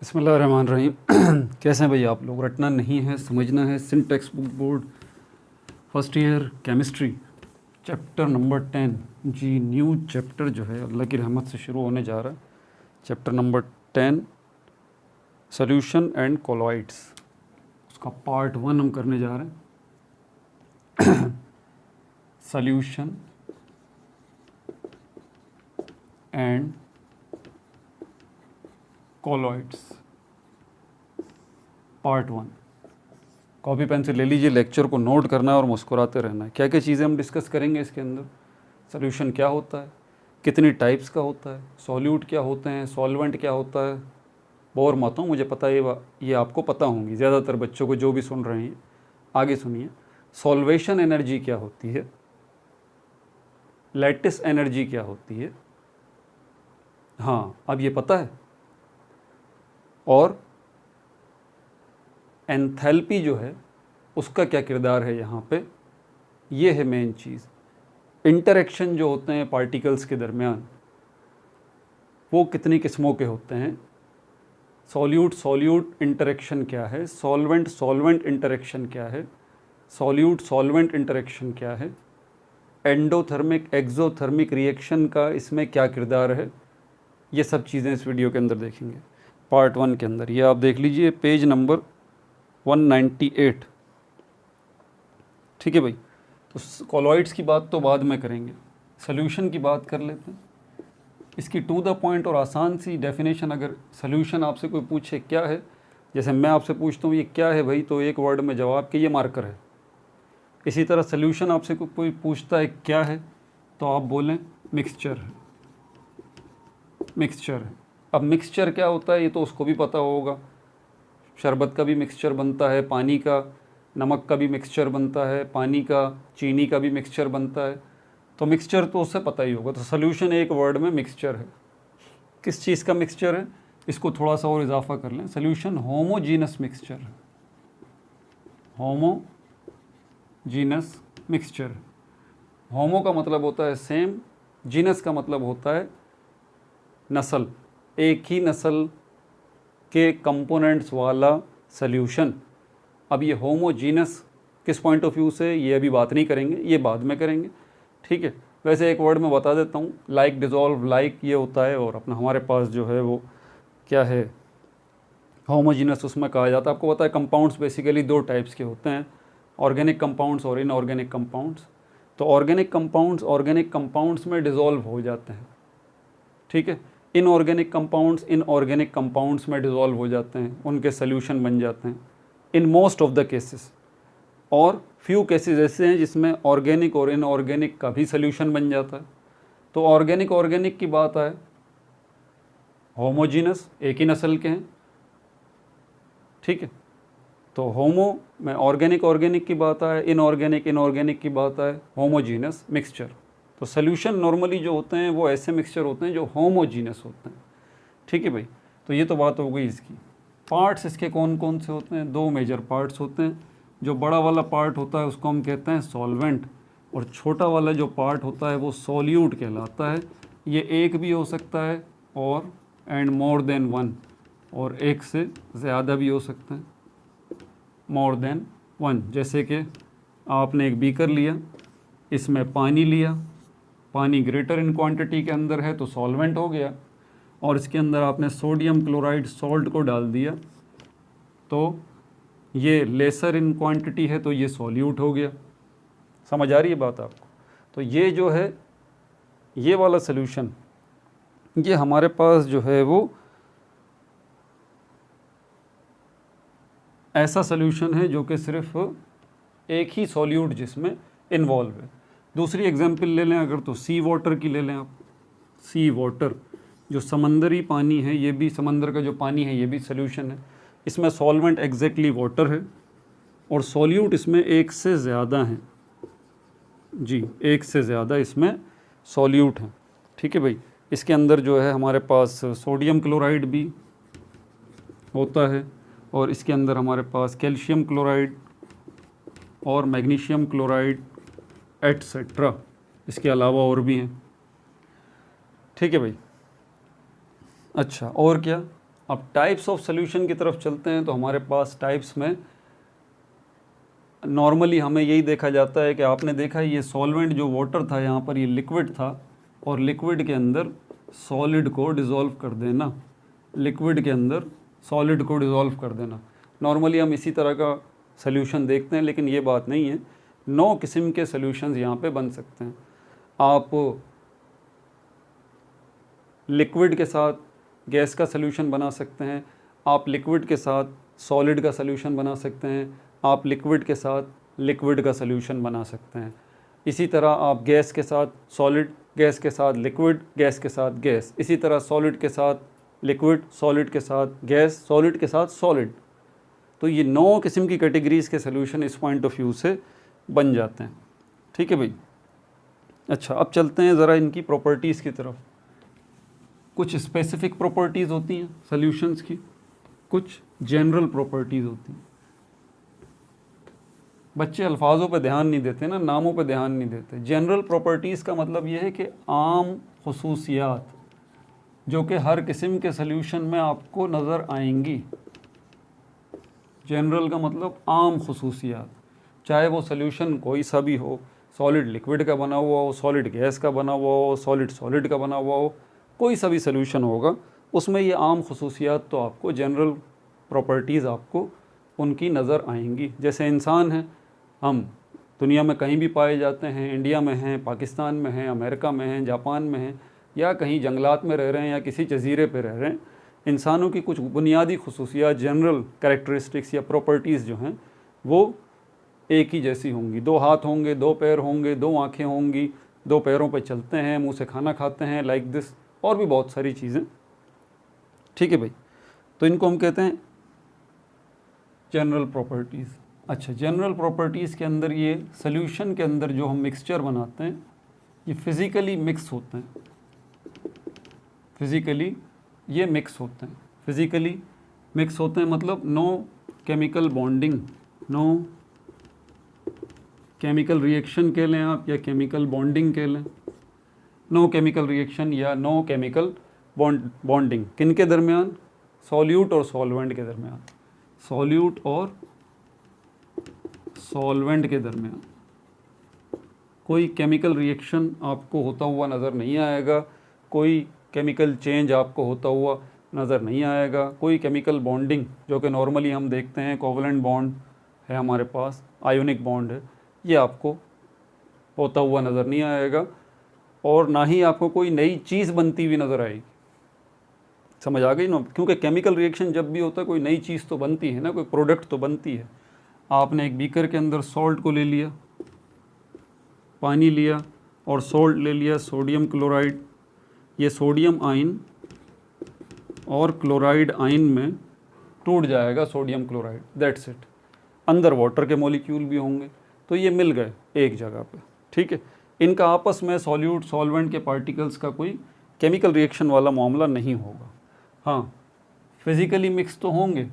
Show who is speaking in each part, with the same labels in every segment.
Speaker 1: बिस्मिल्लाहिर्रहमानिर्रहीम। कैसे हैं भाई आप लोग? रटना नहीं है, समझना है। Syntax book board first year chemistry chapter number 10 जी। न्यू चैप्टर जो है अल्लाह की रहमत से शुरू होने जा रहा है। Chapter number 10 solution and colloids, उसका पार्ट 1 हम करने जा रहे हैं। Solution and colloids part 1। Copy pen से ले लीजिए, लेक्चर को नोट करना है और मुस्कुराते रहना है। क्या क्या चीज़ें हम डिस्कस करेंगे इसके अंदर? सॉल्यूशन क्या होता है, कितनी टाइप्स का होता है, सॉल्यूट क्या होते हैं, सॉल्वेंट क्या होता है। बोर मत हो, मुझे पता है ये आपको पता होंगी ज़्यादातर बच्चों को जो भी सुन रहे हैं। आगे सुनिए, सॉल्वेशन एनर्जी क्या होती है, लैटिस एनर्जी क्या होती है, हाँ अब ये पता है। और एंथैल्पी जो है उसका क्या किरदार है यहाँ पे, ये है मेन चीज़। इंटरेक्शन जो होते हैं पार्टिकल्स के दरमियान वो कितनी किस्मों के होते हैं। सॉल्यूट सॉल्यूट इंटरेक्शन क्या है, सॉल्वेंट सॉल्वेंट इंटरेक्शन क्या है, सॉल्यूट सॉल्वेंट इंटरेक्शन क्या है, एंडोथर्मिक एक्सोथर्मिक रिएक्शन का इसमें क्या किरदार है। ये सब चीज़ें इस वीडियो के अंदर देखेंगे पार्ट 1 के अंदर। ये आप देख लीजिए पेज नंबर 198। ठीक है भाई। तो कॉलॉइड्स की बात तो बाद में करेंगे, सॉल्यूशन की बात कर लेते हैं। इसकी टू द पॉइंट और आसान सी डेफिनेशन, अगर सॉल्यूशन आपसे कोई पूछे क्या है, जैसे मैं आपसे पूछता हूँ ये क्या है भाई, तो एक वर्ड में जवाब कि ये मार्कर है। इसी तरह सॉल्यूशन आपसे कोई पूछता है क्या है, तो आप बोलें मिक्सचर है, मिक्सचर है। अब मिक्सचर क्या होता है ये तो उसको भी पता होगा। शरबत का भी मिक्सचर बनता है, पानी का, नमक का भी मिक्सचर बनता है, पानी का, चीनी का भी मिक्सचर बनता है। तो मिक्सचर तो उससे पता ही होगा। तो सॉल्यूशन एक वर्ड में मिक्सचर है। किस चीज़ का मिक्सचर है, इसको थोड़ा सा और इजाफा कर लें। सॉल्यूशन होमोजीनस मिक्सचर है, होमोजीनस मिक्सचर। होमो का मतलब होता है सेम, जीनस का मतलब होता है नस्ल, एक ही नस्ल के कंपोनेंट्स वाला सॉल्यूशन। अब ये होमोजीनस किस पॉइंट ऑफ व्यू से, ये अभी बात नहीं करेंगे, ये बाद में करेंगे। ठीक है। वैसे एक वर्ड में बता देता हूँ, लाइक डिज़ोल्व लाइक ये होता है। और अपना हमारे पास जो है वो क्या है, होमोजीनस उसमें कहा जाता है। आपको पता है कंपाउंड्स बेसिकली दो टाइप्स के होते हैं, ऑर्गेनिक कंपाउंड्स और इनऑर्गेनिक कंपाउंड्स। तो ऑर्गेनिक कंपाउंड्स में डिज़ोल्व हो जाते हैं। ठीक है। इनऑर्गेनिक कंपाउंड्स में डिज़ोल्व हो जाते हैं, उनके सॉल्यूशन बन जाते हैं in most of the cases. और फ्यू केसेस ऐसे हैं जिसमें ऑर्गेनिक और इनऑर्गेनिक का भी सॉल्यूशन बन जाता है। तो ऑर्गेनिक की बात आए, होमोजीनस एक ही नस्ल के हैं। ठीक है। तो होमो में ऑर्गेनिक की बात आए, इनऑर्गेनिक की बात आए, होमोजीनस मिक्सचर। तो सॉल्यूशन नॉर्मली जो होते हैं वो ऐसे मिक्सचर होते हैं जो होमोजीनस होते हैं। ठीक है भाई। तो ये तो बात हो गई इसकी। पार्ट्स इसके कौन कौन से होते हैं? दो मेजर पार्ट्स होते हैं। जो बड़ा वाला पार्ट होता है उसको हम कहते हैं सॉल्वेंट, और छोटा वाला जो पार्ट होता है वो सॉल्यूट कहलाता है। ये एक भी हो सकता है और एंड मोर देन वन, और एक से ज़्यादा भी हो सकता है, मोर देन वन। जैसे कि आपने एक बीकर लिया, इसमें पानी लिया, पानी ग्रेटर इन क्वांटिटी के अंदर है तो सॉल्वेंट हो गया, और इसके अंदर आपने सोडियम क्लोराइड सॉल्ट को डाल दिया तो ये लेसर इन क्वांटिटी है तो ये सॉल्यूट हो गया। समझ आ रही है बात आपको? तो ये जो है ये वाला सॉल्यूशन, ये हमारे पास जो है वो ऐसा सॉल्यूशन है जो कि सिर्फ एक ही सॉल्यूट जिसमें इन्वॉल्व है। दूसरी एग्जांपल ले लें अगर, तो सी वाटर की ले लें आप। सी वाटर जो समंदरी पानी है, ये भी समंदर का जो पानी है ये भी सॉल्यूशन है। इसमें सॉल्वेंट एग्जैक्टली वाटर है और सॉल्यूट इसमें एक से ज़्यादा हैं जी, एक से ज़्यादा इसमें सॉल्यूट हैं। ठीक है भाई। इसके अंदर जो है हमारे पास सोडियम क्लोराइड भी होता है, और इसके अंदर हमारे पास कैल्शियम क्लोराइड और मैग्नीशियम क्लोराइड एटसेट्रा, इसके अलावा और भी हैं। ठीक है भाई। अच्छा, और क्या? अब टाइप्स ऑफ सोल्यूशन की तरफ चलते हैं तो हमारे पास टाइप्स में नॉर्मली हमें यही देखा जाता है कि आपने देखा ये सॉल्वेंट जो वाटर था यहाँ पर ये लिक्विड था और लिक्विड के अंदर सॉलिड को डिज़ोल्व कर देना, लिक्विड के अंदर सॉलिड को डिज़ोल्व कर देना। नॉर्मली हम इसी तरह का सोल्यूशन देखते हैं, लेकिन ये बात नहीं है। 9 किस्म के सोल्यूशंस यहाँ पे बन सकते हैं। आप लिक्विड के साथ गैस का सोल्यूशन बना सकते हैं, आप लिक्विड के साथ सॉलिड का सोल्यूशन बना सकते हैं, आप लिक्विड के साथ लिक्विड का सोल्यूशन बना सकते हैं। इसी तरह आप गैस के साथ सॉलिड, गैस के साथ लिक्विड, गैस के साथ गैस, इसी तरह सॉलिड के साथ लिक्विड, सॉलिड के साथ गैस, सॉलिड के साथ सॉलिड। तो ये 9 किस्म की कैटेगरीज़ के सोल्यूशन इस पॉइंट ऑफ व्यू से बन जाते हैं। ठीक है भाई। अच्छा, अब चलते हैं ज़रा इनकी प्रॉपर्टीज़ की तरफ। कुछ स्पेसिफिक प्रॉपर्टीज़ होती हैं सोल्यूशंस की, कुछ जनरल प्रॉपर्टीज़ होती हैं। बच्चे अल्फाजों पे ध्यान नहीं देते ना, नामों पे ध्यान नहीं देते। जनरल प्रॉपर्टीज़ का मतलब ये है कि आम खुसूसियात जो कि हर किस्म के सोल्यूशन में आपको नज़र आएंगी। जनरल का मतलब आम खुसूसियात, चाहे वो सोल्यूशन कोई सा भी हो, सॉलिड लिक्विड का बना हुआ हो, सॉलिड गैस का बना हुआ हो, सॉलिड सॉलिड का बना हुआ हो, कोई सा भी सोल्यूशन होगा उसमें ये आम खुसूसियात तो आपको, जनरल प्रॉपर्टीज़ आपको उनकी नज़र आएंगी। जैसे इंसान हैं, हम दुनिया में कहीं भी पाए जाते हैं, इंडिया में हैं, पाकिस्तान में हैं, अमेरिका में हैं, जापान में हैं, या कहीं जंगलात में रह रहे हैं या किसी जजीरे पे रह रहे हैं। इंसानों की कुछ बुनियादी खुसूसियात, जनरल कैरेक्टरिस्टिक्स या प्रॉपर्टीज़ जो हैं वो एक ही जैसी होंगी। 2 हाथ होंगे, 2 पैर होंगे, 2 आँखें होंगी, 2 पैरों पे चलते हैं, मुंह से खाना खाते हैं, लाइक दिस, और भी बहुत सारी चीज़ें। ठीक है भाई। तो इनको हम कहते हैं जनरल प्रॉपर्टीज़। अच्छा, जनरल प्रॉपर्टीज़ के अंदर ये सोल्यूशन के अंदर जो हम मिक्सचर बनाते हैं ये फिज़िकली मिक्स होते हैं। फिज़िकली ये मिक्स होते हैं, फिज़िकली मिक्स होते हैं मतलब no chemical bonding, no chemical reaction कह लें आप या केमिकल बॉन्डिंग कह लें। नो केमिकल रिएक्शन या नो केमिकल बॉन्डिंग किन के दरमियान? सॉल्यूट और सॉल्वेंट के दरमियान, सॉल्यूट और सॉल्वेंट के दरमियान कोई केमिकल रिएक्शन आपको होता हुआ नज़र नहीं आएगा, कोई केमिकल चेंज आपको होता हुआ नज़र नहीं आएगा, कोई केमिकल बॉन्डिंग जो कि नॉर्मली हम देखते हैं, कोवलेंट बॉन्ड है हमारे पास, आयोनिक बॉन्ड है, ये आपको होता हुआ नज़र नहीं आएगा, और ना ही आपको कोई नई चीज़ बनती हुई नज़र आएगी। समझ आ गई ना? क्योंकि केमिकल रिएक्शन जब भी होता है कोई नई चीज़ तो बनती है ना, कोई प्रोडक्ट तो बनती है। आपने एक बीकर के अंदर सॉल्ट को ले लिया, पानी लिया और सॉल्ट ले लिया, सोडियम क्लोराइड। ये सोडियम आयन और क्लोराइड आयन में टूट जाएगा सोडियम क्लोराइड, दैट्स इट। अंदर वाटर के मॉलिक्यूल भी होंगे, तो ये मिल गए एक जगह पे। ठीक है, इनका आपस में सॉल्यूट सॉल्वेंट के पार्टिकल्स का कोई केमिकल रिएक्शन वाला मामला नहीं होगा। हाँ, फिज़िकली मिक्स तो होंगे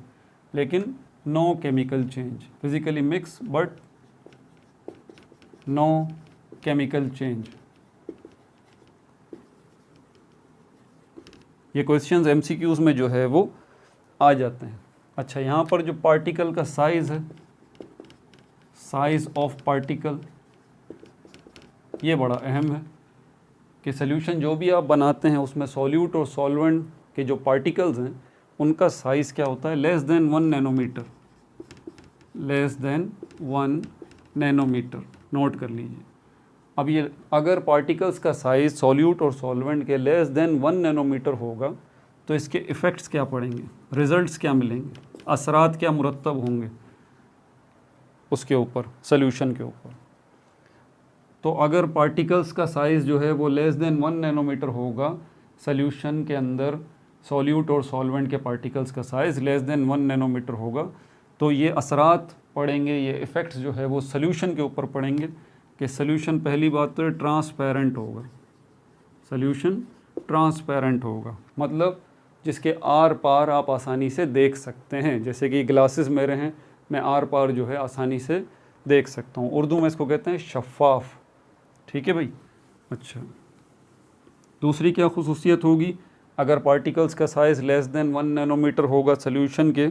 Speaker 1: लेकिन no chemical change, physically mix but no chemical change. ये क्वेश्चंस एमसीक्यूज़ में जो है वो आ जाते हैं। अच्छा, यहाँ पर जो पार्टिकल का साइज़ है, साइज़ ऑफ पार्टिकल, ये बड़ा अहम है कि सोल्यूशन जो भी आप बनाते हैं उसमें सॉल्यूट और सॉल्वेंट के जो पार्टिकल्स हैं उनका साइज़ क्या होता है? Less than 1 nanometre, less than 1 nanometre, note कर लीजिए। अब ये अगर पार्टिकल्स का साइज़ सॉल्यूट और सॉल्वेंट के लेस देन 1 नैनोमीटर होगा तो इसके इफ़ेक्ट्स क्या पड़ेंगे, रिज़ल्ट्स क्या मिलेंगे, असरात क्या मुरतब होंगे उसके ऊपर, सोल्यूशन के ऊपर। तो अगर पार्टिकल्स का साइज़ जो है वो लेस देन 1 नैनोमीटर होगा, सोल्यूशन के अंदर सॉल्यूट और सॉल्वेंट के पार्टिकल्स का साइज़ लेस देन 1 नैनोमीटर होगा, तो ये असरात पड़ेंगे, ये इफ़ेक्ट्स जो है वो सोल्यूशन के ऊपर पड़ेंगे कि सोल्यूशन, पहली बात तो ट्रांसपेरेंट होगा, सोल्यूशन ट्रांसपेरेंट होगा, मतलब जिसके आर पार आप आसानी से देख सकते हैं। जैसे कि ग्लासेस मेरे हैं, मैं आर पार जो है आसानी से देख सकता हूँ। उर्दू में इसको कहते हैं शफ़ाफ़। ठीक है भाई। अच्छा, दूसरी क्या खुसूसियत होगी? अगर पार्टिकल्स का साइज़ लेस देन 1 नैनोमीटर होगा सॉल्यूशन के,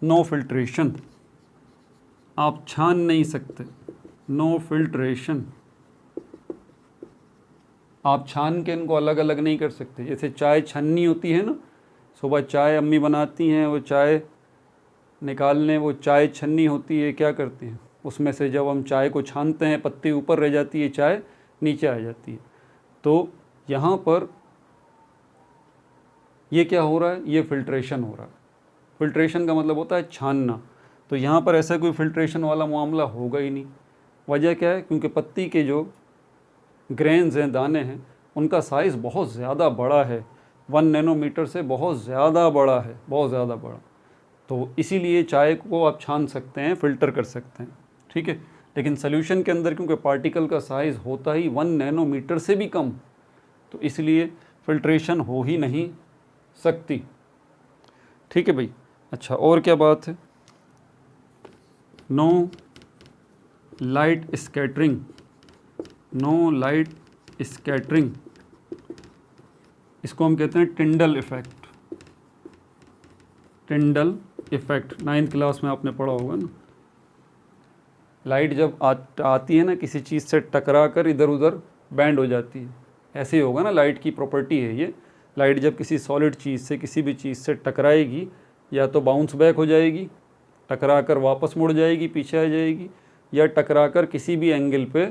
Speaker 1: नो फिल्ट्रेशन, आप छान नहीं सकते, नो फिल्ट्रेशन, आप छान के इनको अलग अलग नहीं कर सकते। जैसे चाय छन्नी होती है ना, सुबह चाय अम्मी बनाती हैं, वो चाय निकालने वो चाय छन्नी होती है, क्या करती हैं उसमें से जब हम चाय को छानते हैं पत्ती ऊपर रह जाती है, चाय नीचे आ जाती है। तो यहाँ पर ये क्या हो रहा है, ये फिल्ट्रेशन हो रहा है। फिल्ट्रेशन का मतलब होता है छानना। तो यहाँ पर ऐसा कोई फिल्ट्रेशन वाला मामला होगा ही नहीं। वजह क्या है, क्योंकि पत्ती के जो ग्रेन्स हैं, दाने हैं, उनका साइज़ बहुत ज़्यादा बड़ा है, 1 नैनोमीटर से बहुत ज़्यादा बड़ा है, बहुत ज़्यादा बड़ा। तो इसीलिए चाय को आप छान सकते हैं, फ़िल्टर कर सकते हैं, ठीक है। लेकिन सॉल्यूशन के अंदर क्योंकि पार्टिकल का साइज़ होता ही 1 नैनोमीटर से भी कम, तो इसलिए फ़िल्ट्रेशन हो ही नहीं सकती, ठीक है भाई। अच्छा, और क्या बात है, no light scattering, no light scattering, इसको हम कहते हैं Tyndall effect. Tyndall effect 9th class में आपने पढ़ा होगा ना। लाइट जब आती है ना, किसी चीज़ से टकरा कर इधर उधर बैंड हो जाती है, ऐसे ही होगा ना, लाइट की प्रॉपर्टी है ये। लाइट जब किसी सॉलिड चीज़ से, किसी भी चीज़ से टकराएगी, या तो बाउंस बैक हो जाएगी, टकरा कर वापस मुड़ जाएगी, पीछे आ जाएगी, या टकरा कर किसी भी एंगल पे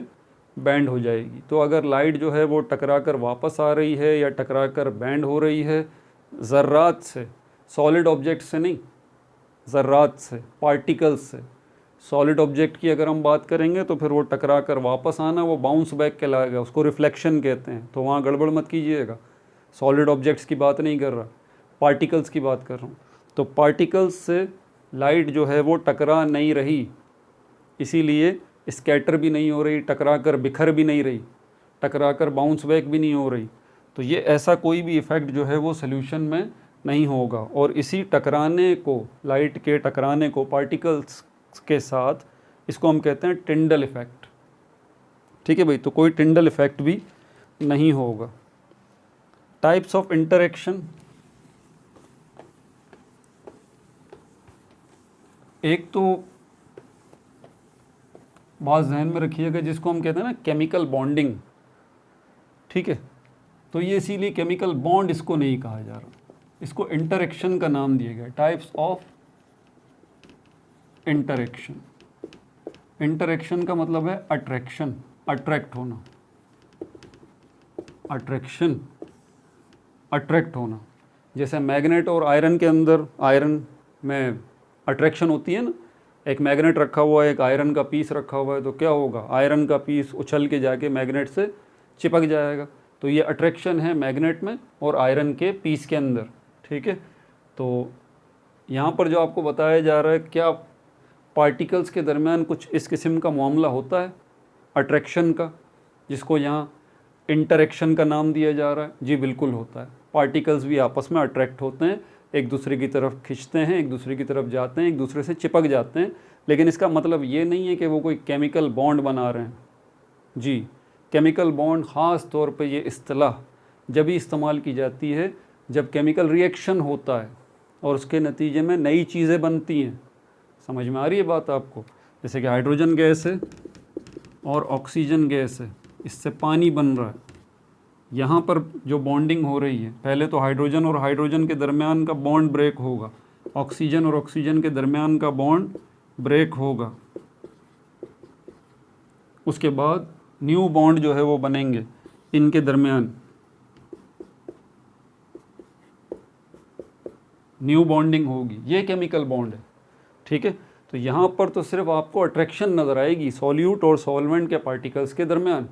Speaker 1: बैंड हो जाएगी। तो अगर लाइट जो है वो टकरा कर वापस आ रही है या टकरा कर बैंड हो रही है ज़र्रात से, सॉलिड ऑब्जेक्ट से नहीं, ज़र्रात से, पार्टिकल्स से। सॉलिड ऑब्जेक्ट की अगर हम बात करेंगे तो फिर वो टकरा कर वापस आना, वो बाउंस बैक कहलाएगा, उसको रिफ्लेक्शन कहते हैं। तो वहाँ गड़बड़ मत कीजिएगा, सॉलिड ऑब्जेक्ट्स की बात नहीं कर रहा, पार्टिकल्स की बात कर रहा हूँ। तो पार्टिकल्स से लाइट जो है वो टकरा नहीं रही, इसीलिए स्कैटर भी नहीं हो रही, टकरा कर बिखर भी नहीं रही, टकरा कर बाउंस बैक भी नहीं हो रही। तो ये ऐसा कोई भी इफ़ेक्ट जो है वो सॉल्यूशन में नहीं होगा। और इसी टकराने को, लाइट के टकराने को पार्टिकल्स के साथ, इसको हम कहते हैं टिंडल इफ़ेक्ट, ठीक है भाई। तो कोई टिंडल इफ़ेक्ट भी नहीं होगा। टाइप्स ऑफ इंटरेक्शन, एक तो बात ध्यान में रखिएगा, जिसको हम कहते हैं ना केमिकल बॉन्डिंग, ठीक है। तो ये इसीलिए केमिकल बॉन्ड इसको नहीं कहा जा रहा, इसको इंटरेक्शन का नाम दिया गया। टाइप्स ऑफ इंटरेक्शन, इंटरेक्शन का मतलब है अट्रैक्शन, अट्रैक्ट होना, अट्रैक्शन, अट्रैक्ट होना। जैसे मैग्नेट और आयरन के अंदर, आयरन में अट्रैक्शन होती है ना, एक मैग्नेट रखा हुआ है, एक आयरन का पीस रखा हुआ है, तो क्या होगा, आयरन का पीस उछल के जाके मैग्नेट से चिपक जाएगा। तो ये अट्रैक्शन है मैग्नेट में और आयरन के पीस के अंदर, ठीक है। तो यहाँ पर जो आपको बताया जा रहा है, क्या पार्टिकल्स के दरमियान कुछ इस किस्म का मामला होता है अट्रैक्शन का, जिसको यहाँ इंटरेक्शन का नाम दिया जा रहा है? जी बिल्कुल होता है। पार्टिकल्स भी आपस में अट्रैक्ट होते हैं, एक दूसरे की तरफ खिंचते हैं, एक दूसरे की तरफ जाते हैं, एक दूसरे से चिपक जाते हैं। लेकिन इसका मतलब ये नहीं है कि वो कोई केमिकल बॉन्ड बना रहे हैं। जी, केमिकल बॉन्ड ख़ास तौर पे ये इस्तिलाह जब भी इस्तेमाल की जाती है जब केमिकल रिएक्शन होता है और उसके नतीजे में नई चीज़ें बनती हैं। समझ में आ रही है बात आपको? जैसे कि हाइड्रोजन गैस है और ऑक्सीजन गैस है, इससे पानी बन रहा है। यहाँ पर जो बॉन्डिंग हो रही है, पहले तो हाइड्रोजन और हाइड्रोजन के दरमियान का बॉन्ड ब्रेक होगा, ऑक्सीजन और ऑक्सीजन के दरमियान का बॉन्ड ब्रेक होगा, उसके बाद न्यू बॉन्ड जो है वो बनेंगे इनके दरमियान, न्यू बॉन्डिंग होगी। ये केमिकल बॉन्ड है, ठीक है। तो यहाँ पर तो सिर्फ आपको अट्रैक्शन नज़र आएगी सॉल्यूट और सॉल्वेंट के पार्टिकल्स के दरमियान।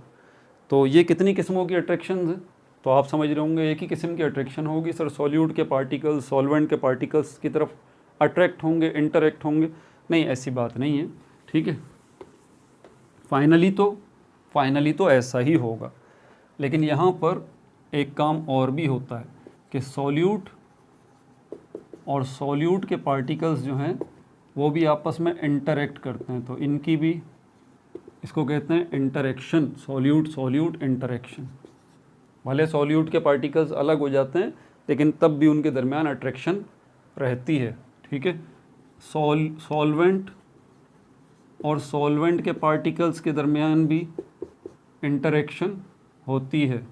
Speaker 1: तो ये कितनी किस्मों की अट्रैक्शन है, तो आप समझ रहे होंगे एक ही किस्म की अट्रैक्शन होगी सर, सॉल्यूट के पार्टिकल्स सॉल्वेंट के पार्टिकल्स की तरफ अट्रैक्ट होंगे, इंटरेक्ट होंगे। नहीं, ऐसी बात नहीं है, ठीक है। फाइनली तो ऐसा ही होगा। लेकिन यहाँ पर एक काम और भी होता है कि सॉल्यूट और सॉल्यूट के पार्टिकल्स जो हैं वो भी आपस में इंटरेक्ट करते हैं, तो इनकी भी, इसको कहते हैं इंटरेक्शन, सॉल्यूट सॉल्यूट इंटरेक्शन। भले सॉल्यूट के पार्टिकल्स अलग हो जाते हैं लेकिन तब भी उनके दरमियान अट्रैक्शन रहती है। ठीक है, सॉल्वेंट और सॉल्वेंट के पार्टिकल्स के दरमियान भी इंटरेक्शन होती है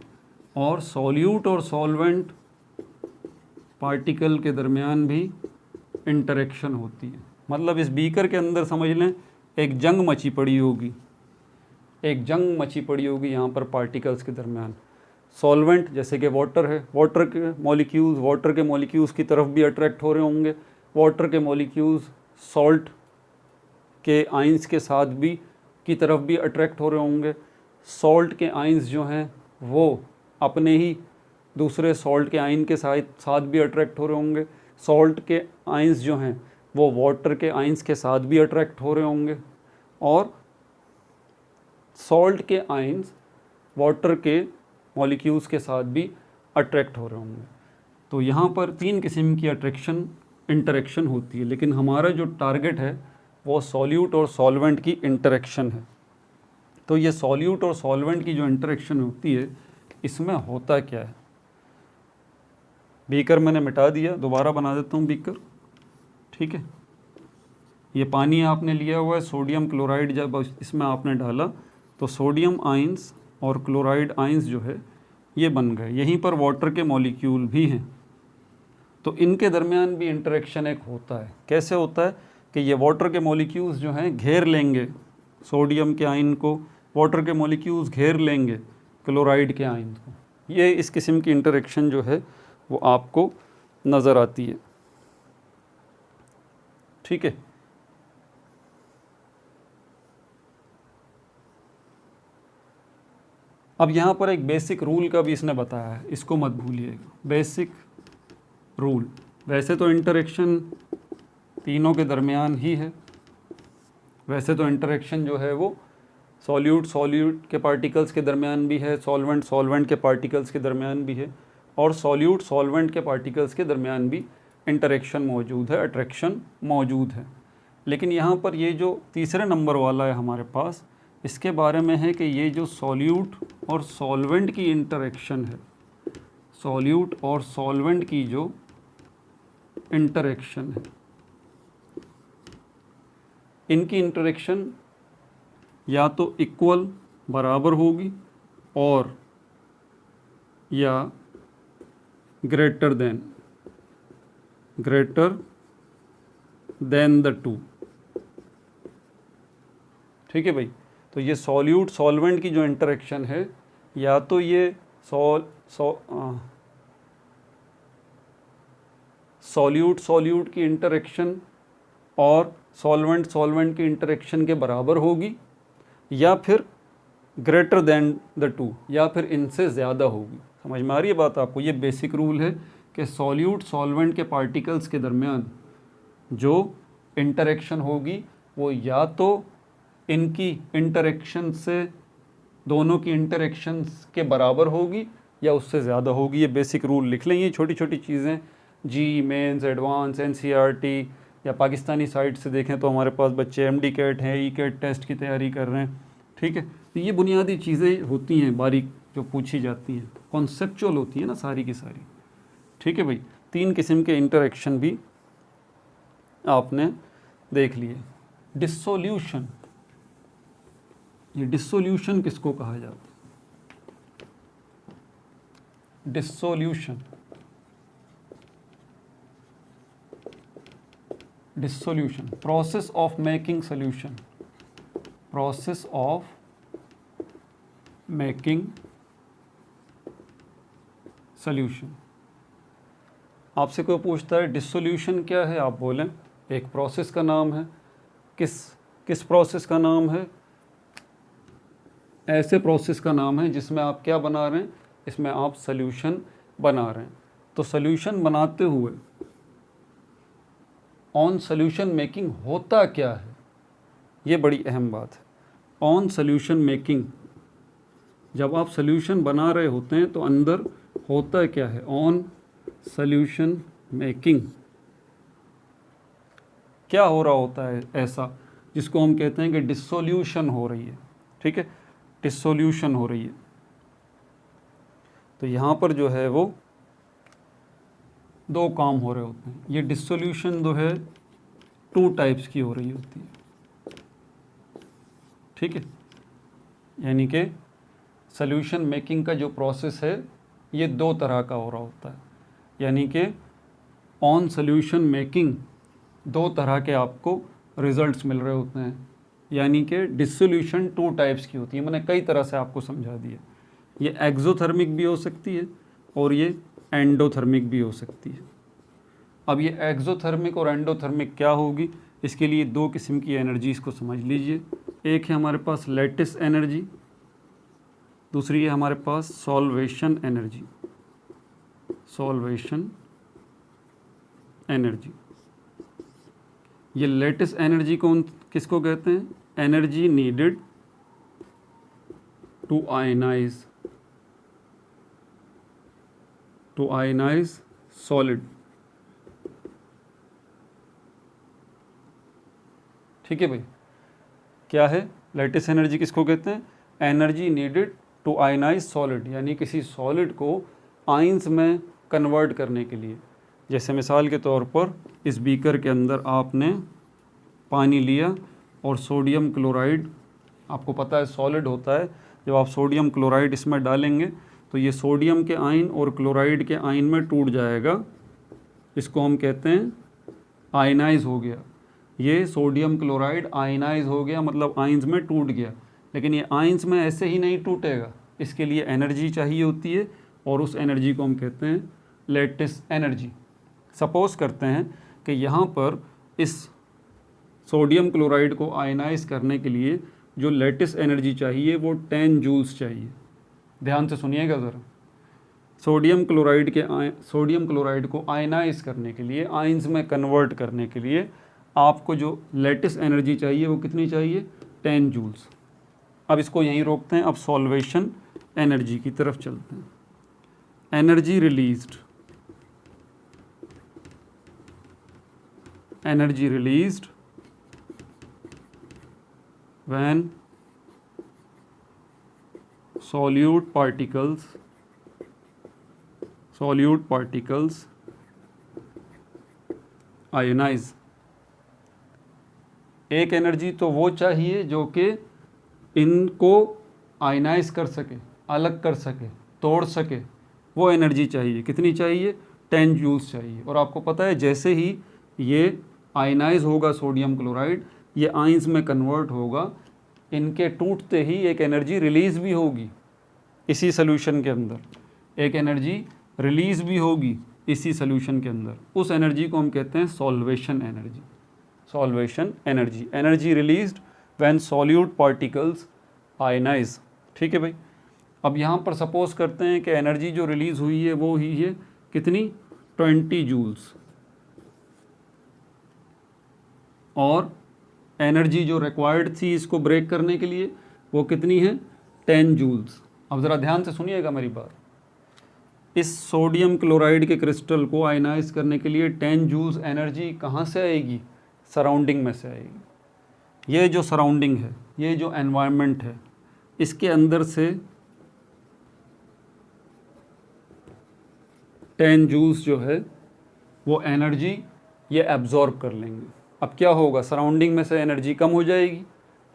Speaker 1: और सॉल्यूट और सॉल्वेंट पार्टिकल के दरमियान भी इंटरेक्शन होती है। मतलब इस बीकर के अंदर समझ लें एक जंग मची पड़ी होगी, एक जंग मची पड़ी होगी यहाँ पर पार्टिकल्स के दरमियान। सॉल्वेंट जैसे कि वाटर है, वाटर के मॉलिक्यूल्स की तरफ भी अट्रैक्ट हो रहे होंगे, वाटर के मॉलिक्यूल्स सॉल्ट के आइंस के साथ भी की तरफ भी अट्रैक्ट हो रहे होंगे। सॉल्ट के आइंस जो हैं वो अपने ही दूसरे सॉल्ट के आइन के साथ भी अट्रैक्ट हो रहे होंगे। सॉल्ट के आइंस जो हैं वो वाटर के आइंस के साथ भी अट्रैक्ट हो रहे होंगे और सॉल्ट के आइंस वाटर के मॉलिक्यूल्स के साथ भी अट्रैक्ट हो रहे होंगे। तो यहाँ पर 3 किस्म की इंटरेक्शन होती है, लेकिन हमारा जो टारगेट है वो सॉल्यूट और सॉल्वेंट की इंटरेक्शन है। तो ये सॉल्यूट और सॉल्वेंट की जो इंटरेक्शन होती है इसमें होता क्या है। बीकर मैंने मिटा दिया, दोबारा बना देता हूँ बीकर। ठीक है, ये पानी आपने लिया हुआ है, सोडियम क्लोराइड जब इसमें आपने डाला तो सोडियम आइंस और क्लोराइड आइंस जो है ये बन गए। यहीं पर वाटर के मॉलिक्यूल भी हैं, तो इनके दरमियान भी इंटरेक्शन एक होता है। कैसे होता है कि ये वाटर के मॉलिक्यूल्स जो हैं घेर लेंगे सोडियम के आयन को, वाटर के मॉलिक्यूल्स घेर लेंगे क्लोराइड के आयन को। ये इस किस्म की इंटरेक्शन जो है वो आपको नज़र आती है। ठीक है, अब यहाँ पर एक बेसिक रूल का भी इसने बताया है, इसको मत भूलिएगा। बेसिक रूल, वैसे तो इंटरेक्शन तीनों के दरमियान ही है, वैसे तो इंटरेक्शन जो है वो सॉल्यूट के पार्टिकल्स के दरमियान भी है, सॉल्वेंट के पार्टिकल्स के दरमियान भी है और सॉल्वेंट के पार्टिकल्स के दरमियान भी इंटरेक्शन मौजूद है, अट्रैक्शन मौजूद है। लेकिन यहाँ पर ये जो तीसरे नंबर वाला है हमारे पास, इसके बारे में है कि ये जो सॉल्यूट और सॉल्वेंट की इंटरेक्शन है, सॉल्यूट और सॉल्वेंट की जो इंटरेक्शन है, इनकी इंटरेक्शन या तो इक्वल बराबर होगी और या ग्रेटर देन द टू। ठीक है भाई, तो ये सॉल्यूट सॉल्वेंट की जो इंटरेक्शन है या तो ये सॉल्यूट की इंटरेक्शन और सॉल्वेंट की इंटरेक्शन के बराबर होगी या फिर ग्रेटर देन द टू, या फिर इनसे ज़्यादा होगी। समझ में आ रही है बात आपको। ये बेसिक रूल है कि सॉल्यूट सॉल्वेंट के पार्टिकल्स के दरमियान जो इंटरेक्शन होगी वो या तो इनकी इंटरेक्शन से, दोनों की इंटरेक्शंस के बराबर होगी या उससे ज़्यादा होगी। ये बेसिक रूल लिख लें। ये छोटी छोटी चीज़ें जी मेंस, एडवांस, NCERT या पाकिस्तानी साइट से देखें तो हमारे पास बच्चे MD कैट हैं, ECAT टेस्ट की तैयारी कर रहे हैं। ठीक है, तो ये बुनियादी चीज़ें होती हैं बारीक जो पूछी जाती हैं, कॉन्सेप्चुअल होती है ना सारी की सारी। ठीक है भाई, 3 किस्म के इंटरेक्शन भी आपने देख लिए। डिसोल्यूशन, ये डिसोल्यूशन किसको कहा जाता है? Dissolution, process of making solution, process of making solution. आपसे कोई पूछता है डिसोल्यूशन क्या है, आप बोलें एक प्रोसेस का नाम है। किस प्रोसेस का नाम है? ऐसे प्रोसेस का नाम है जिसमें आप क्या बना रहे हैं, इसमें आप सोल्यूशन बना रहे हैं। तो सोल्यूशन बनाते हुए ऑन सोल्यूशन मेकिंग होता क्या है, ये बड़ी अहम बात है। ऑन सोल्यूशन मेकिंग, जब आप सोल्यूशन बना रहे होते हैं तो अंदर होता क्या है? ऑन सोल्यूशन मेकिंग क्या हो रहा होता है ऐसा जिसको हम कहते हैं कि डिसोल्यूशन हो रही है। ठीक है, डिसोल्यूशन हो रही है। तो यहाँ पर जो है वो दो काम हो रहे होते हैं। ये डिसोल्यूशन जो है 2 टाइप्स की हो रही होती है, ठीक है। यानी कि सॉल्यूशन मेकिंग का जो प्रोसेस है ये 2 तरह का हो रहा होता है। यानी कि ऑन सॉल्यूशन मेकिंग 2 तरह के आपको रिजल्ट्स मिल रहे होते हैं। यानी कि डिसोल्यूशन 2 टाइप्स की होती है, मैंने कई तरह से आपको समझा दिया। ये एक्सोथर्मिक भी हो सकती है और ये एंडोथर्मिक भी हो सकती है। अब ये एक्सोथर्मिक और एंडोथर्मिक क्या होगी, इसके लिए 2 किस्म की एनर्जीज़ को समझ लीजिए। एक है हमारे पास लैटिस एनर्जी, दूसरी है हमारे पास सॉल्वेशन एनर्जी। सॉल्वेशन एनर्जी, ये लैटिस एनर्जी कौन किसको कहते हैं? Energy needed to ionise solid, ठीक है भाई। क्या है लैटिस एनर्जी, किसको कहते हैं? Energy needed to ionise solid, यानी किसी सॉलिड को आयंस में कन्वर्ट करने के लिए। जैसे मिसाल के तौर पर इस बीकर के अंदर आपने पानी लिया और सोडियम क्लोराइड, आपको पता है सॉलिड होता है, जब आप सोडियम क्लोराइड इसमें डालेंगे तो ये सोडियम के आयन और क्लोराइड के आयन में टूट जाएगा। इसको हम कहते हैं आयनाइज हो गया। ये सोडियम क्लोराइड आयनाइज हो गया, मतलब आयंस में टूट गया। लेकिन ये आयंस में ऐसे ही नहीं टूटेगा, इसके लिए एनर्जी चाहिए होती है और उस एनर्जी को हम कहते हैं लैटिस एनर्जी। सपोज करते हैं कि यहाँ पर इस सोडियम क्लोराइड को आयनाइज करने के लिए जो लैटिस एनर्जी चाहिए वो 10 जूल्स चाहिए। ध्यान से सुनिएगा ज़रा। सोडियम क्लोराइड को आयनाइज करने के लिए, आयंस में कन्वर्ट करने के लिए आपको जो लैटिस एनर्जी चाहिए वो कितनी चाहिए? 10 जूल्स। अब इसको यहीं रोकते हैं, अब सॉल्वेशन एनर्जी की तरफ चलते हैं। Energy released when solute particles ionize। एक एनर्जी तो वो चाहिए जो कि इनको आयनाइज कर सके, अलग कर सके, तोड़ सके, वो एनर्जी चाहिए। कितनी चाहिए? 10 जूल्स चाहिए। और आपको पता है जैसे ही ये आयनाइज होगा सोडियम क्लोराइड, ये आयंस में कन्वर्ट होगा, इनके टूटते ही एक एनर्जी रिलीज़ भी होगी इसी सॉल्यूशन के अंदर। एक एनर्जी रिलीज़ भी होगी इसी सॉल्यूशन के अंदर। उस एनर्जी को हम कहते हैं solvation energy. Solvation energy, energy released when solute particles ionise. ठीक है भाई। अब यहाँ पर सपोज करते हैं कि एनर्जी जो रिलीज़ हुई है वो ही है कितनी? 20 जूल्स। और एनर्जी जो रिक्वायर्ड थी इसको ब्रेक करने के लिए वो कितनी है? 10 जूल्स। अब ज़रा ध्यान से सुनिएगा मेरी बात। इस सोडियम क्लोराइड के क्रिस्टल को आयनाइज करने के लिए 10 जूल्स एनर्जी कहाँ से आएगी? सराउंडिंग में से आएगी। ये जो सराउंडिंग है, ये जो एनवायरनमेंट है, इसके अंदर से 10 जूल्स जो है वो एनर्जी ये एब्जॉर्ब कर लेंगे। अब क्या होगा? सराउंडिंग में से एनर्जी कम हो जाएगी।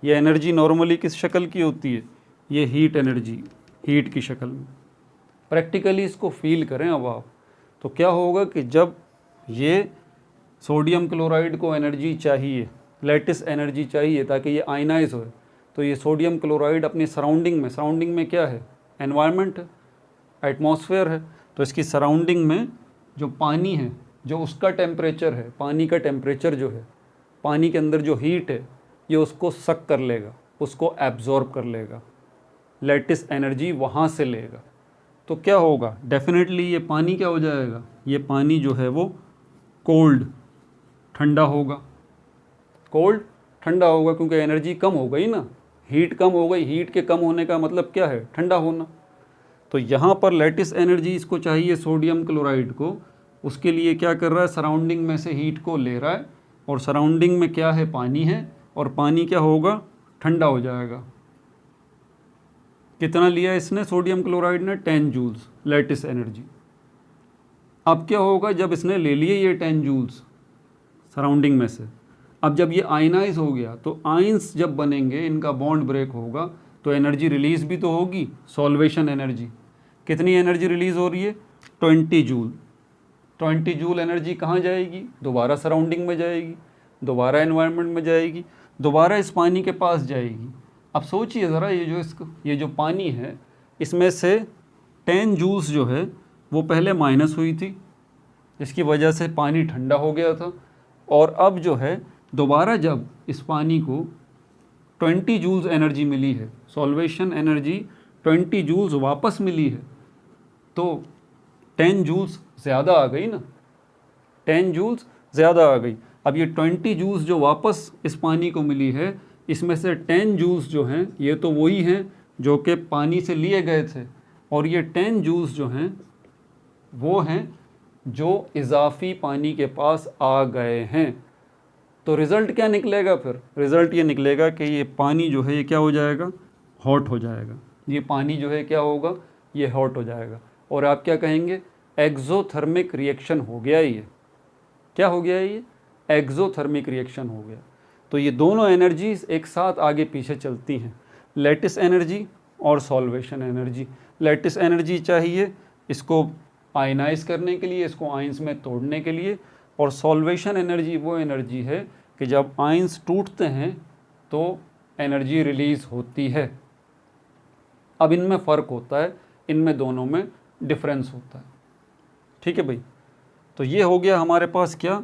Speaker 1: ये एनर्जी नॉर्मली किस शक्ल की होती है? ये हीट एनर्जी, हीट की शक्ल में। प्रैक्टिकली इसको फील करें अब आप। तो क्या होगा कि जब ये सोडियम क्लोराइड को एनर्जी चाहिए, लैटिस एनर्जी चाहिए ताकि ये आयनाइज हो, तो ये सोडियम क्लोराइड अपनी सराउंडिंग में क्या है? एनवायरनमेंट है, एटमॉस्फेयर है। तो इसकी सराउंडिंग में जो पानी है, जो उसका टेम्परेचर है, पानी का टेम्परेचर जो है, पानी के अंदर जो हीट है, ये उसको सक कर लेगा, उसको एब्जॉर्ब कर लेगा, लैटिस एनर्जी वहाँ से लेगा। तो क्या होगा? डेफिनेटली ये पानी क्या हो जाएगा? ये पानी जो है वो कोल्ड, ठंडा होगा। कोल्ड ठंडा होगा क्योंकि एनर्जी कम हो गई ना, हीट कम हो गई। हीट के कम होने का मतलब क्या है? ठंडा होना। तो यहाँ पर लैटिस एनर्जी इसको चाहिए सोडियम क्लोराइड को, उसके लिए क्या कर रहा है? सराउंडिंग में से हीट को ले रहा है, और सराउंडिंग में क्या है? पानी है, और पानी क्या होगा? ठंडा हो जाएगा। कितना लिया इसने सोडियम क्लोराइड ने? 10 जूल्स। Lattice energy. अब क्या होगा, जब इसने ले लिए ये 10 जूल्स सराउंडिंग में से, अब जब ये आयनाइज हो गया तो आयंस जब बनेंगे, इनका बॉन्ड ब्रेक होगा तो एनर्जी रिलीज भी तो होगी, सॉल्वेशन एनर्जी। कितनी एनर्जी रिलीज हो रही है? 20 जूल। 20 जूल एनर्जी कहाँ जाएगी? दोबारा सराउंडिंग में जाएगी, दोबारा एनवायरनमेंट में जाएगी, दोबारा इस पानी के पास जाएगी। अब सोचिए ज़रा, ये जो पानी है इसमें से 10 जूल्स जो है वो पहले माइनस हुई थी, जिसकी वजह से पानी ठंडा हो गया था, और अब जो है दोबारा जब इस पानी को 20 जूल्स एनर्जी मिली है, सॉल्वेशन एनर्जी 20 जूल्स वापस मिली है, तो 10 जूल्स ज़्यादा आ गई ना, 10 जूल्स ज़्यादा आ गई। अब ये 20 जूल्स जो वापस इस पानी को मिली है, इसमें से 10 जूल्स जो हैं ये तो वही हैं जो कि पानी से लिए गए थे, और ये 10 जूल्स जो हैं वो हैं जो इजाफी पानी के पास आ गए हैं। तो रिज़ल्ट क्या निकलेगा फिर? रिज़ल्ट ये निकलेगा कि ये पानी जो है ये क्या हो जाएगा? हॉट हो जाएगा। ये पानी जो है क्या होगा? ये हॉट हो जाएगा। और आप क्या कहेंगे? एक्सोथर्मिक रिएक्शन हो गया ये। क्या हो गया ये? एक्सोथर्मिक रिएक्शन हो गया। तो ये दोनों एनर्जीज एक साथ आगे पीछे चलती हैं, लैटिस एनर्जी और सॉल्वेशन एनर्जी। लैटिस एनर्जी चाहिए इसको आयनाइज करने के लिए, इसको आयंस में तोड़ने के लिए, और सॉल्वेशन एनर्जी वो एनर्जी है कि जब आयंस टूटते हैं तो एनर्जी रिलीज़ होती है। अब इनमें फ़र्क होता है, इनमें दोनों में डिफरेंस होता है। ठीक है भाई, तो ये हो गया हमारे पास क्या?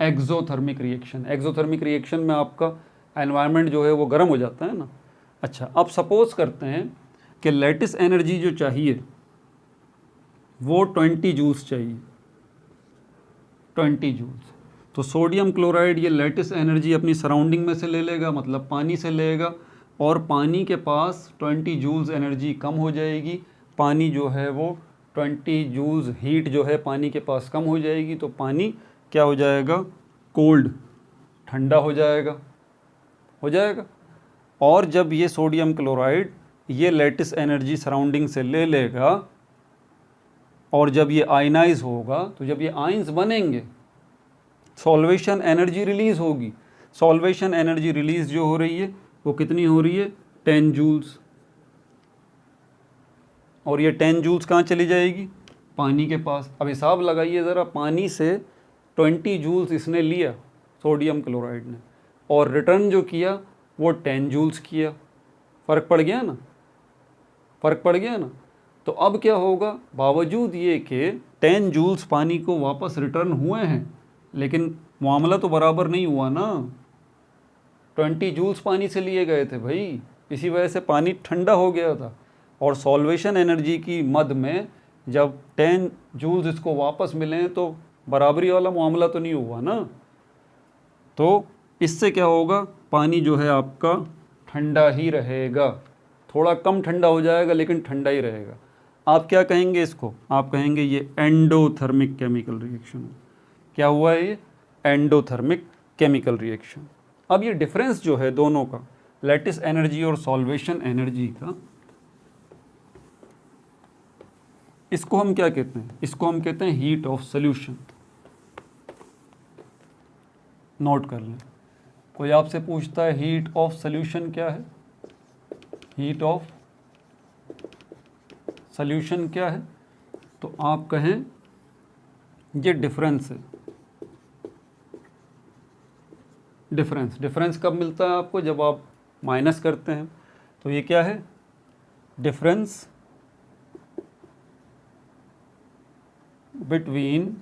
Speaker 1: Exothermic reaction. एक्सोथर्मिक रिएक्शन में आपका एनवायरनमेंट जो है वो गर्म हो जाता है ना। अच्छा, अब सपोज करते हैं कि लैटिस एनर्जी जो चाहिए वो 20 जूल्स चाहिए, 20 जूल्स। तो सोडियम क्लोराइड ये लैटिस एनर्जी अपनी सराउंडिंग में से ले लेगा, मतलब पानी से लेगा, और पानी के पास 20 जूल्स एनर्जी कम हो जाएगी। पानी जो है वो 20 जूल्स हीट जो है पानी के पास कम हो जाएगी, तो पानी क्या हो जाएगा? कोल्ड, ठंडा हो जाएगा। और जब ये सोडियम क्लोराइड ये लैटिस एनर्जी सराउंडिंग से ले लेगा, और जब ये आयनाइज होगा, तो जब ये आयंस बनेंगे सॉल्वेशन एनर्जी रिलीज़ होगी। सॉल्वेशन एनर्जी रिलीज़ जो हो रही है वो कितनी हो रही है? 10 जूल्स। और ये 10 जूल्स कहाँ चली जाएगी? पानी के पास। अब हिसाब लगाइए ज़रा, पानी से 20 जूल्स इसने लिया सोडियम क्लोराइड ने, और रिटर्न जो किया वो 10 जूल्स किया। फ़र्क पड़ गया ना? तो अब क्या होगा? बावजूद ये कि 10 जूल्स पानी को वापस रिटर्न हुए हैं, लेकिन मामला तो बराबर नहीं हुआ ना। 20 जूल्स पानी से लिए गए थे भाई, इसी वजह से पानी ठंडा हो गया था। और सॉल्वेशन एनर्जी की मद में जब 10 जूल्स इसको वापस मिले तो बराबरी वाला मामला तो नहीं हुआ ना। तो इससे क्या होगा? पानी जो है आपका ठंडा ही रहेगा, थोड़ा कम ठंडा हो जाएगा लेकिन ठंडा ही रहेगा। आप क्या कहेंगे इसको? आप कहेंगे ये एंडोथर्मिक केमिकल रिएक्शन है। क्या हुआ है ये? Endothermic chemical reaction. अब ये डिफरेंस जो है दोनों का, लैटिस एनर्जी और सॉल्वेशन एनर्जी का, इसको हम क्या कहते हैं? इसको हम कहते हैं हीट ऑफ सॉल्यूशन। नोट कर लें। कोई आपसे पूछता है हीट ऑफ सॉल्यूशन क्या है? हीट ऑफ सॉल्यूशन क्या है? तो आप कहें ये डिफरेंस है। डिफरेंस कब मिलता है आपको? जब आप माइनस करते हैं। तो ये क्या है? Difference between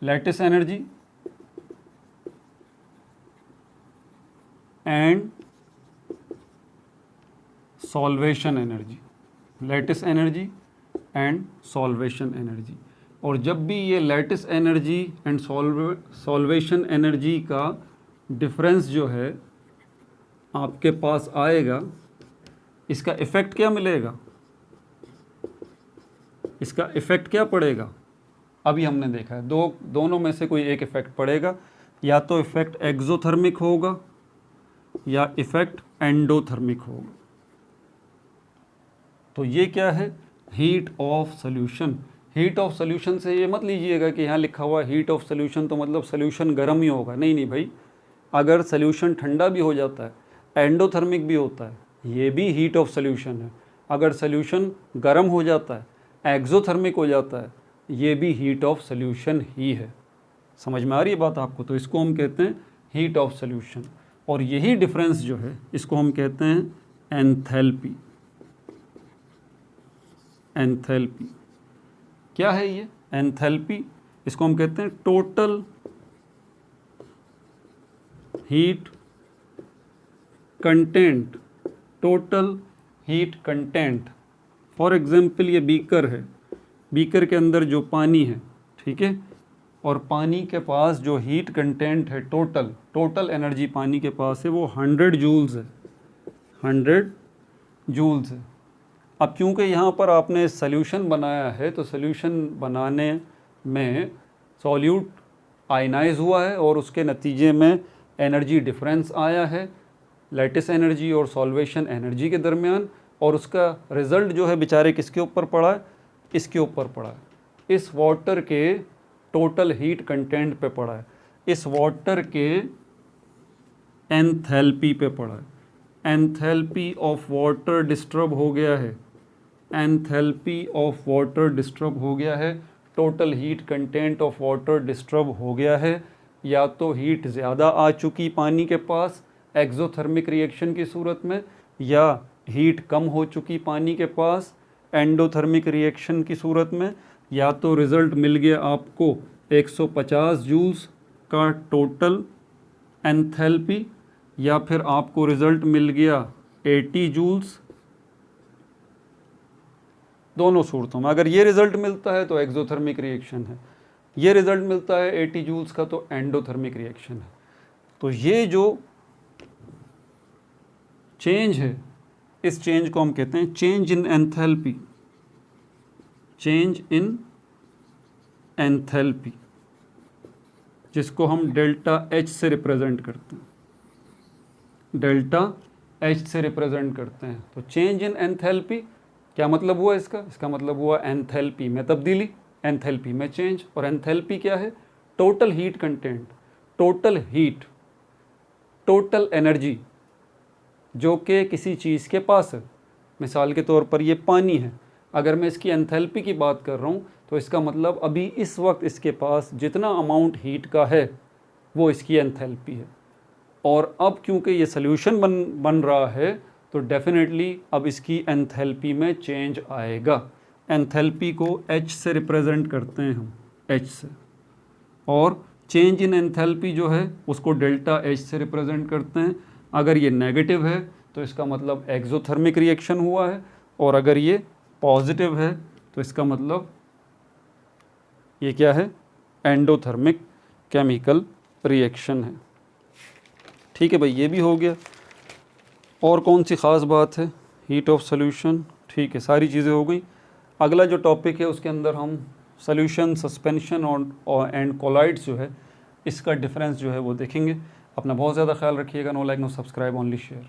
Speaker 1: lattice energy and solvation energy. Lattice energy and solvation energy. और जब भी ये lattice energy and solvation energy का डिफरेंस जो है आपके पास आएगा, इसका इफ़ेक्ट क्या मिलेगा? इसका इफ़ेक्ट क्या पड़ेगा? अभी हमने देखा है दोनों में से कोई एक इफ़ेक्ट पड़ेगा, या तो इफ़ेक्ट एक्सोथर्मिक होगा या इफ़ेक्ट एंडोथर्मिक होगा। तो ये क्या है? Heat of solution. Heat of solution से ये मत लीजिएगा कि यहाँ लिखा हुआ हीट ऑफ सोल्यूशन तो मतलब सोल्यूशन गर्म ही होगा, नहीं नहीं भाई, अगर सोल्यूशन ठंडा भी हो जाता है, एंडोथर्मिक भी होता है, ये भी हीट ऑफ सोल्यूशन है। अगर सोल्यूशन गर्म हो जाता है, एक्सोथर्मिक हो जाता है, ये भी हीट ऑफ सोल्यूशन ही है। समझ में आ रही है बात आपको? तो इसको हम कहते हैं हीट ऑफ सोल्यूशन, और यही डिफरेंस जो है इसको हम कहते हैं एंथैल्पी। एंथैल्पी क्या है ये? एंथैल्पी, इसको हम कहते हैं total heat content. Total heat content. For example ये बीकर है, बीकर के अंदर जो पानी है, ठीक है, और पानी के पास जो हीट कंटेंट है, टोटल एनर्जी पानी के पास है वो 100 जूल्स है। 100 जूल्स है। अब क्योंकि यहाँ पर आपने सॉल्यूशन बनाया है, तो सॉल्यूशन बनाने में सॉल्यूट आयनाइज हुआ है और उसके नतीजे में एनर्जी डिफरेंस आया है लैटिस एनर्जी और सॉल्वेशन एनर्जी के दरमियान, और उसका रिज़ल्ट जो है बेचारे किसके ऊपर पड़ा है? इसके ऊपर पड़ा है, इस वाटर के टोटल हीट कंटेंट पे पड़ा है, इस वाटर के एंथैल्पी पे पड़ा है। एंथैल्पी ऑफ वाटर डिस्टर्ब हो गया है, एंथैल्पी ऑफ वाटर डिस्टर्ब हो गया है, total heat content of water disturb हो गया है। या तो हीट ज़्यादा आ चुकी पानी के पास एक्सोथर्मिक रिएक्शन की सूरत में, या हीट कम हो चुकी पानी के पास एंडोथर्मिक रिएक्शन की सूरत में, या तो रिज़ल्ट मिल गया आपको 150 जूल्स का टोटल एंथैल्पी, या फिर आपको रिज़ल्ट मिल गया 80 जूल्स। दोनों सूरतों में अगर ये रिज़ल्ट मिलता है तो एक्सोथर्मिक रिएक्शन है, ये रिज़ल्ट मिलता है 80 जूल्स का तो एंडोथर्मिक रिएक्शन है। तो ये जो चेंज है, इस चेंज को हम कहते हैं change in enthalpy. Change in enthalpy, जिसको हम डेल्टा H से रिप्रेजेंट करते हैं। डेल्टा H से रिप्रेजेंट करते हैं। तो चेंज इन एंथैल्पी क्या मतलब हुआ इसका? इसका मतलब हुआ एंथैल्पी में तब्दीली, एंथैल्पी में चेंज। और एंथैल्पी क्या है? Total heat content, total heat, total energy जो कि किसी चीज़ के पास है। मिसाल के तौर पर ये पानी है, अगर मैं इसकी एंथैल्पी की बात कर रहा हूँ तो इसका मतलब अभी इस वक्त इसके पास जितना अमाउंट हीट का है वो इसकी एंथैल्पी है। और अब क्योंकि ये सॉल्यूशन बन रहा है तो डेफिनेटली अब इसकी एंथैल्पी में चेंज आएगा। एंथैल्पी को H से रिप्रेजेंट करते हैं हम, H से, और चेंज इन एंथैल्पी जो है उसको डेल्टा H से रिप्रेजेंट करते हैं। अगर ये नेगेटिव है तो इसका मतलब एक्सोथर्मिक रिएक्शन हुआ है, और अगर ये पॉजिटिव है तो इसका मतलब ये क्या है? एंडोथर्मिक केमिकल रिएक्शन है। ठीक है भाई, ये भी हो गया। और कौन सी ख़ास बात है? हीट ऑफ सॉल्यूशन, ठीक है, सारी चीज़ें हो गई। अगला जो टॉपिक है उसके अंदर हम सॉल्यूशन, सस्पेंशन और एंड कोलाइड्स जो है इसका डिफरेंस जो है वो देखेंगे। अपना बहुत ज़्यादा ख्याल रखिएगा। No like no subscribe, only share.